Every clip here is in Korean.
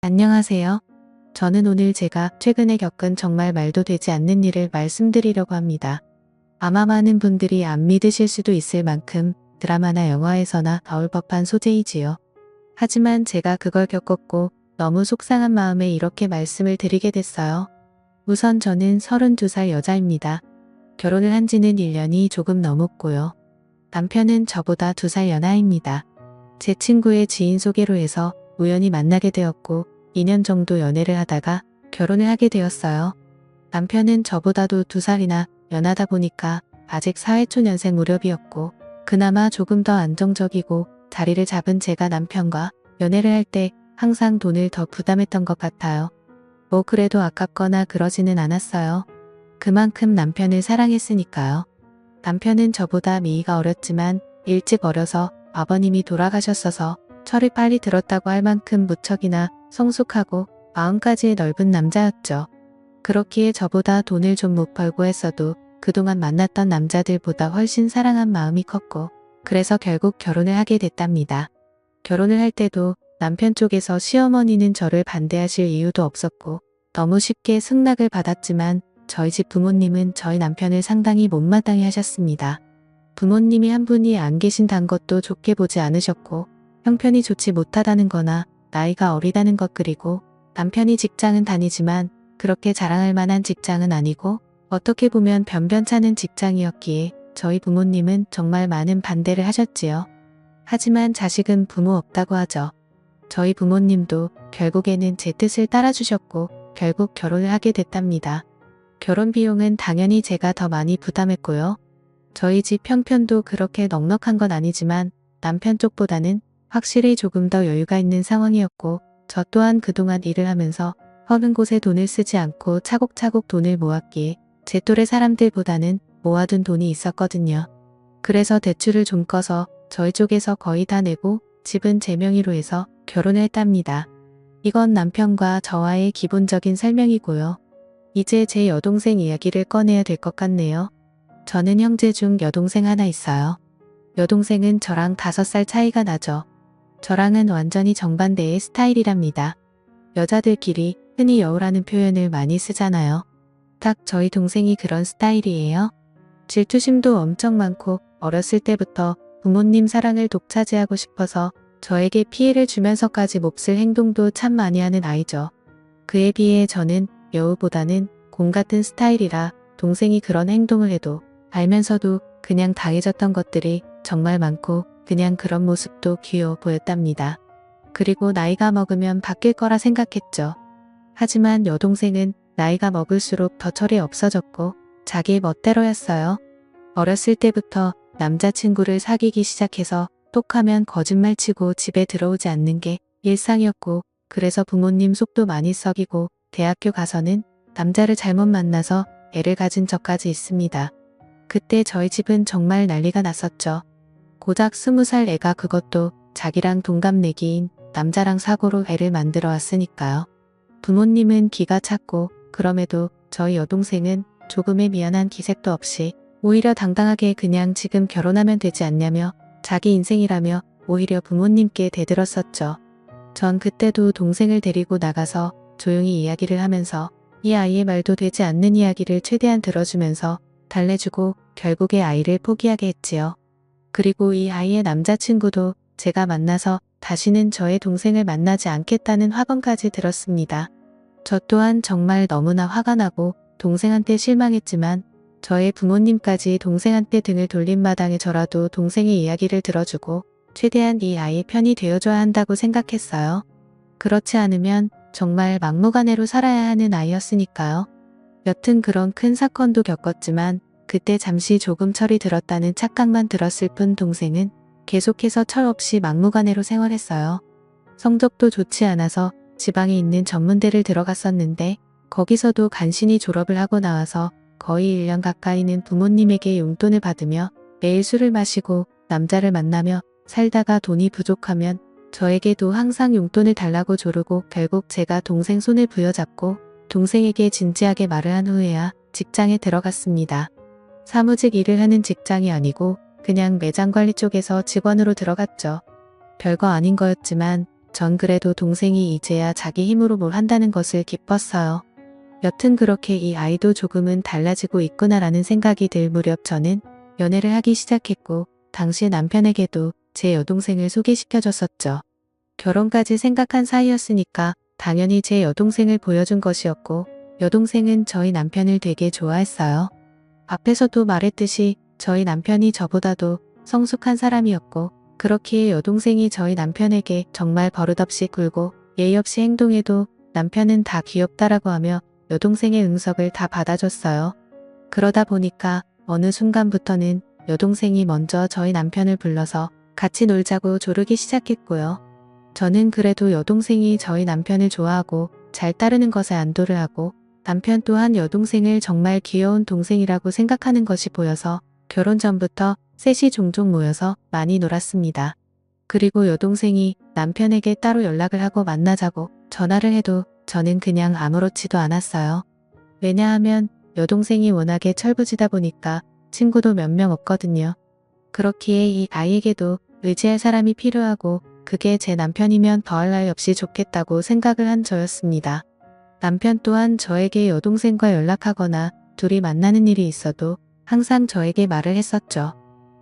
안녕하세요. 저는 오늘 제가 최근에 겪은 정말 말도 되지 않는 일을 말씀드리려고 합니다. 아마 많은 분들이 안 믿으실 수도 있을 만큼 드라마나 영화에서나 나올 법한 소재이지요. 하지만 제가 그걸 겪었고 너무 속상한 마음에 이렇게 말씀을 드리게 됐어요. 우선 저는 32살 여자입니다. 결혼을 한 지는 1년이 조금 넘었고요. 남편은 저보다 2살 연하입니다. 제 친구의 지인 소개로 해서 우연히 만나게 되었고 2년 정도 연애를 하다가 결혼을 하게 되었어요. 남편은 저보다도 2살이나 연하다 보니까 아직 사회초년생 무렵이었고 그나마 조금 더 안정적이고 자리를 잡은 제가 남편과 연애를 할 때 항상 돈을 더 부담했던 것 같아요. 뭐 그래도 아깝거나 그러지는 않았어요. 그만큼 남편을 사랑했으니까요. 남편은 저보다 미이가 어렸지만 일찍 어려서 아버님이 돌아가셨어서 철이 빨리 들었다고 할 만큼 무척이나 성숙하고 마음까지 넓은 남자였죠. 그렇기에 저보다 돈을 좀 못 벌고 했어도 그동안 만났던 남자들보다 훨씬 사랑한 마음이 컸고 그래서 결국 결혼을 하게 됐답니다. 결혼을 할 때도 남편 쪽에서 시어머니는 저를 반대하실 이유도 없었고 너무 쉽게 승낙을 받았지만 저희 집 부모님은 저희 남편을 상당히 못마땅해 하셨습니다. 부모님이 한 분이 안 계신다는 것도 좋게 보지 않으셨고 형편이 좋지 못하다는 거나 나이가 어리다는 것 그리고 남편이 직장은 다니지만 그렇게 자랑할 만한 직장은 아니고 어떻게 보면 변변찮은 직장이었기에 저희 부모님은 정말 많은 반대를 하셨지요. 하지만 자식은 부모 없다고 하죠. 저희 부모님도 결국에는 제 뜻을 따라주셨고 결국 결혼을 하게 됐답니다. 결혼 비용은 당연히 제가 더 많이 부담했고요. 저희 집 형편도 그렇게 넉넉한 건 아니지만 남편 쪽보다는 확실히 조금 더 여유가 있는 상황이었고 저 또한 그동안 일을 하면서 허는 곳에 돈을 쓰지 않고 차곡차곡 돈을 모았기에 제 또래 사람들보다는 모아둔 돈이 있었거든요. 그래서 대출을 좀 꺼서 저희 쪽에서 거의 다 내고 집은 제 명의로 해서 결혼을 했답니다. 이건 남편과 저와의 기본적인 설명이고요. 이제 제 여동생 이야기를 꺼내야 될 것 같네요. 저는 형제 중 여동생 하나 있어요. 여동생은 저랑 5살 차이가 나죠. 저랑은 완전히 정반대의 스타일이랍니다. 여자들끼리 흔히 여우라는 표현을 많이 쓰잖아요. 딱 저희 동생이 그런 스타일이에요. 질투심도 엄청 많고 어렸을 때부터 부모님 사랑을 독차지하고 싶어서 저에게 피해를 주면서까지 몹쓸 행동도 참 많이 하는 아이죠. 그에 비해 저는 여우보다는 곰 같은 스타일이라 동생이 그런 행동을 해도 알면서도 그냥 당해졌던 것들이 정말 많고 그냥 그런 모습도 귀여워 보였답니다. 그리고 나이가 먹으면 바뀔 거라 생각했죠. 하지만 여동생은 나이가 먹을수록 더 철이 없어졌고 자기 멋대로였어요. 어렸을 때부터 남자친구를 사귀기 시작해서 똑하면 거짓말치고 집에 들어오지 않는 게 일상이었고 그래서 부모님 속도 많이 썩이고 대학교 가서는 남자를 잘못 만나서 애를 가진 적까지 있습니다. 그때 저희 집은 정말 난리가 났었죠. 고작 20살 애가 그것도 자기랑 동갑내기인 남자랑 사고로 애를 만들어 왔으니까요. 부모님은 기가 찼고 그럼에도 저희 여동생은 조금의 미안한 기색도 없이 오히려 당당하게 그냥 지금 결혼하면 되지 않냐며 자기 인생이라며 오히려 부모님께 대들었었죠. 전 그때도 동생을 데리고 나가서 조용히 이야기를 하면서 이 아이의 말도 되지 않는 이야기를 최대한 들어주면서 달래주고 결국에 아이를 포기하게 했지요. 그리고 이 아이의 남자친구도 제가 만나서 다시는 저의 동생을 만나지 않겠다는 화번까지 들었습니다. 저 또한 정말 너무나 화가 나고 동생한테 실망했지만 저의 부모님까지 동생한테 등을 돌린 마당에 저라도 동생의 이야기를 들어주고 최대한 이 아이의 편이 되어줘야 한다고 생각했어요. 그렇지 않으면 정말 막무가내로 살아야 하는 아이였으니까요. 여튼 그런 큰 사건도 겪었지만 그때 잠시 조금 철이 들었다는 착각만 들었을 뿐 동생은 계속해서 철 없이 막무가내로 생활했어요. 성적도 좋지 않아서 지방에 있는 전문대를 들어갔었는데 거기서도 간신히 졸업을 하고 나와서 거의 1년 가까이는 부모님에게 용돈을 받으며 매일 술을 마시고 남자를 만나며 살다가 돈이 부족하면 저에게도 항상 용돈을 달라고 조르고 결국 제가 동생 손을 부여잡고 동생에게 진지하게 말을 한 후에야 직장에 들어갔습니다. 사무직 일을 하는 직장이 아니고 그냥 매장 관리 쪽에서 직원으로 들어갔죠. 별거 아닌 거였지만 전 그래도 동생이 이제야 자기 힘으로 뭘 한다는 것을 기뻤어요. 여튼 그렇게 이 아이도 조금은 달라지고 있구나라는 생각이 들 무렵 저는 연애를 하기 시작했고 당시 남편에게도 제 여동생을 소개시켜줬었죠. 결혼까지 생각한 사이였으니까 당연히 제 여동생을 보여준 것이었고 여동생은 저희 남편을 되게 좋아했어요. 앞에서도 말했듯이 저희 남편이 저보다도 성숙한 사람이었고 그렇기에 여동생이 저희 남편에게 정말 버릇없이 굴고 예의 없이 행동해도 남편은 다 귀엽다라고 하며 여동생의 응석을 다 받아줬어요. 그러다 보니까 어느 순간부터는 여동생이 먼저 저희 남편을 불러서 같이 놀자고 조르기 시작했고요. 저는 그래도 여동생이 저희 남편을 좋아하고 잘 따르는 것에 안도를 하고 남편 또한 여동생을 정말 귀여운 동생이라고 생각하는 것이 보여서 결혼 전부터 셋이 종종 모여서 많이 놀았습니다. 그리고 여동생이 남편에게 따로 연락을 하고 만나자고 전화를 해도 저는 그냥 아무렇지도 않았어요. 왜냐하면 여동생이 워낙에 철부지다 보니까 친구도 몇 명 없거든요. 그렇기에 이 아이에게도 의지할 사람이 필요하고 그게 제 남편이면 더할 나위 없이 좋겠다고 생각을 한 저였습니다. 남편 또한 저에게 여동생과 연락하거나 둘이 만나는 일이 있어도 항상 저에게 말을 했었죠.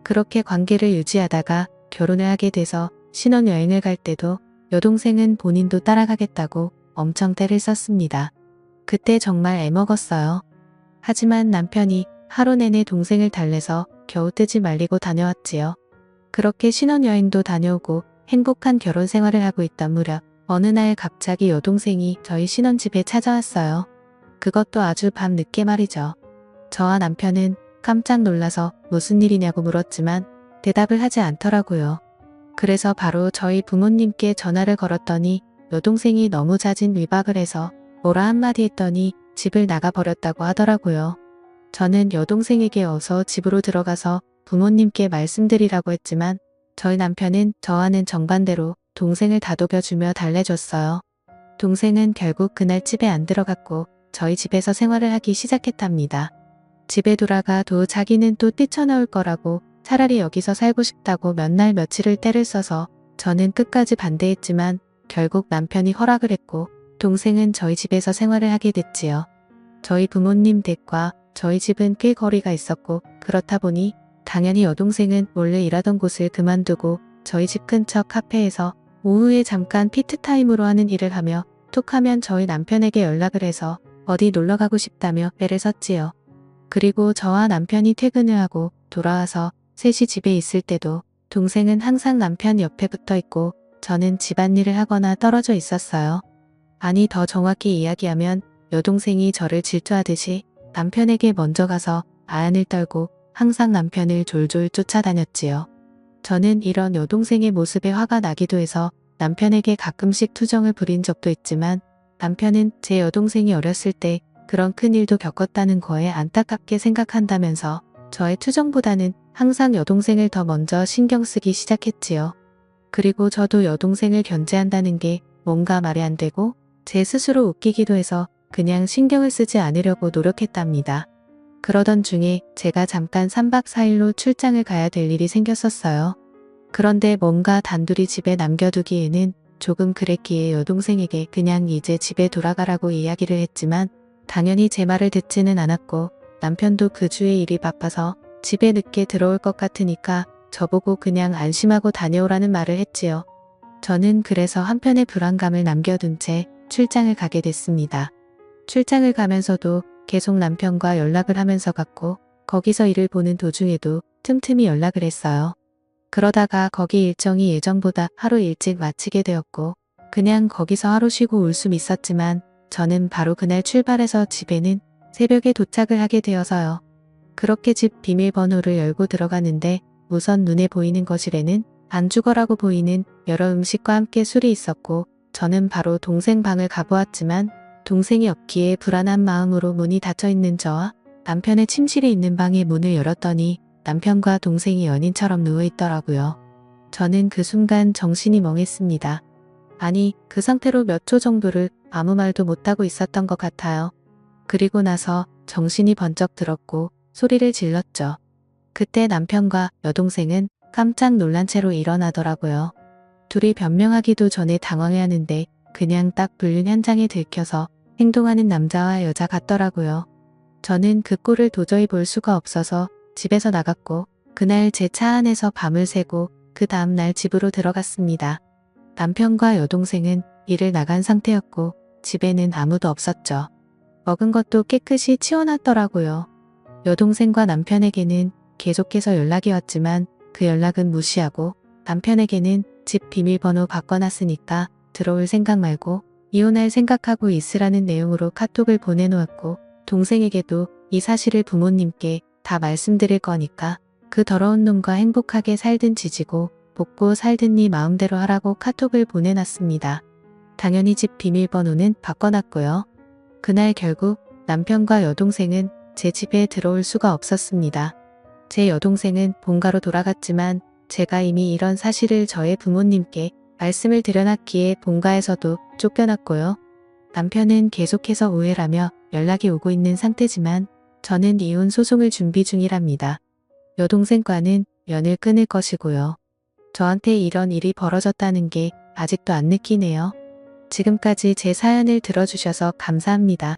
그렇게 관계를 유지하다가 결혼을 하게 돼서 신혼여행을 갈 때도 여동생은 본인도 따라가겠다고 엄청 떼를 썼습니다. 그때 정말 애먹었어요. 하지만 남편이 하루 내내 동생을 달래서 겨우 뜨지 말리고 다녀왔지요. 그렇게 신혼여행도 다녀오고 행복한 결혼 생활을 하고 있던 무렵 어느 날 갑자기 여동생이 저희 신혼집에 찾아왔어요. 그것도 아주 밤늦게 말이죠. 저와 남편은 깜짝 놀라서 무슨 일이냐고 물었지만 대답을 하지 않더라고요. 그래서 바로 저희 부모님께 전화를 걸었더니 여동생이 너무 잦은 위박을 해서 뭐라 한마디 했더니 집을 나가버렸다고 하더라고요. 저는 여동생에게 어서 집으로 들어가서 부모님께 말씀드리라고 했지만 저희 남편은 저와는 정반대로 동생을 다독여주며 달래줬어요. 동생은 결국 그날 집에 안 들어갔고 저희 집에서 생활을 하기 시작했답니다. 집에 돌아가도 자기는 또 뛰쳐나올 거라고 차라리 여기서 살고 싶다고 몇 날 며칠을 떼를 써서 저는 끝까지 반대했지만 결국 남편이 허락을 했고 동생은 저희 집에서 생활을 하게 됐지요. 저희 부모님 댁과 저희 집은 꽤 거리가 있었고 그렇다 보니 당연히 여동생은 원래 일하던 곳을 그만두고 저희 집 근처 카페에서 오후에 잠깐 피트타임으로 하는 일을 하며 툭하면 저희 남편에게 연락을 해서 어디 놀러가고 싶다며 애를 썼지요. 그리고 저와 남편이 퇴근을 하고 돌아와서 셋이 집에 있을 때도 동생은 항상 남편 옆에 붙어 있고 저는 집안일을 하거나 떨어져 있었어요. 아니 더 정확히 이야기하면 여동생이 저를 질투하듯이 남편에게 먼저 가서 아안을 떨고 항상 남편을 졸졸 쫓아다녔지요. 저는 이런 여동생의 모습에 화가 나기도 해서 남편에게 가끔씩 투정을 부린 적도 있지만 남편은 제 여동생이 어렸을 때 그런 큰일도 겪었다는 거에 안타깝게 생각한다면서 저의 투정보다는 항상 여동생을 더 먼저 신경 쓰기 시작했지요. 그리고 저도 여동생을 견제한다는 게 뭔가 말이 안 되고 제 스스로 웃기기도 해서 그냥 신경을 쓰지 않으려고 노력했답니다. 그러던 중에 제가 잠깐 3박 4일로 출장을 가야 될 일이 생겼었어요. 그런데 뭔가 단둘이 집에 남겨두기에는 조금 그랬기에 여동생에게 그냥 이제 집에 돌아가라고 이야기를 했지만 당연히 제 말을 듣지는 않았고 남편도 그 주에 일이 바빠서 집에 늦게 들어올 것 같으니까 저보고 그냥 안심하고 다녀오라는 말을 했지요. 저는 그래서 한편의 불안감을 남겨둔 채 출장을 가게 됐습니다. 출장을 가면서도 계속 남편과 연락을 하면서 갔고 거기서 일을 보는 도중에도 틈틈이 연락을 했어요. 그러다가 거기 일정이 예정보다 하루 일찍 마치게 되었고 그냥 거기서 하루 쉬고 올 순 있었지만 저는 바로 그날 출발해서 집에는 새벽에 도착을 하게 되어서요. 그렇게 집 비밀번호를 열고 들어가는데 우선 눈에 보이는 거실에는 안주거라고 보이는 여러 음식과 함께 술이 있었고 저는 바로 동생 방을 가보았지만 동생이 없기에 불안한 마음으로 문이 닫혀있는 저와 남편의 침실에 있는 방의 문을 열었더니 남편과 동생이 연인처럼 누워있더라고요. 저는 그 순간 정신이 멍했습니다. 아니, 그 상태로 몇 초 정도를 아무 말도 못하고 있었던 것 같아요. 그리고 나서 정신이 번쩍 들었고 소리를 질렀죠. 그때 남편과 여동생은 깜짝 놀란 채로 일어나더라고요. 둘이 변명하기도 전에 당황해하는데 그냥 딱 불륜 현장에 들켜서 행동하는 남자와 여자 같더라고요. 저는 그 꼴을 도저히 볼 수가 없어서 집에서 나갔고 그날 제 차 안에서 밤을 새고 그 다음날 집으로 들어갔습니다. 남편과 여동생은 일을 나간 상태였고 집에는 아무도 없었죠. 먹은 것도 깨끗이 치워놨더라고요. 여동생과 남편에게는 계속해서 연락이 왔지만 그 연락은 무시하고 남편에게는 집 비밀번호 바꿔놨으니까 들어올 생각 말고 이혼할 생각하고 있으라는 내용으로 카톡을 보내놓았고 동생에게도 이 사실을 부모님께 다 말씀드릴 거니까 그 더러운 놈과 행복하게 살든 지지고 볶고 살든 네 마음대로 하라고 카톡을 보내놨습니다. 당연히 집 비밀번호는 바꿔놨고요. 그날 결국 남편과 여동생은 제 집에 들어올 수가 없었습니다. 제 여동생은 본가로 돌아갔지만 제가 이미 이런 사실을 저의 부모님께 말씀을 드려놨기에 본가에서도 쫓겨났고요. 남편은 계속해서 오해라며 연락이 오고 있는 상태지만 저는 이혼 소송을 준비 중이랍니다. 여동생과는 연을 끊을 것이고요. 저한테 이런 일이 벌어졌다는 게 아직도 안 느끼네요. 지금까지 제 사연을 들어주셔서 감사합니다.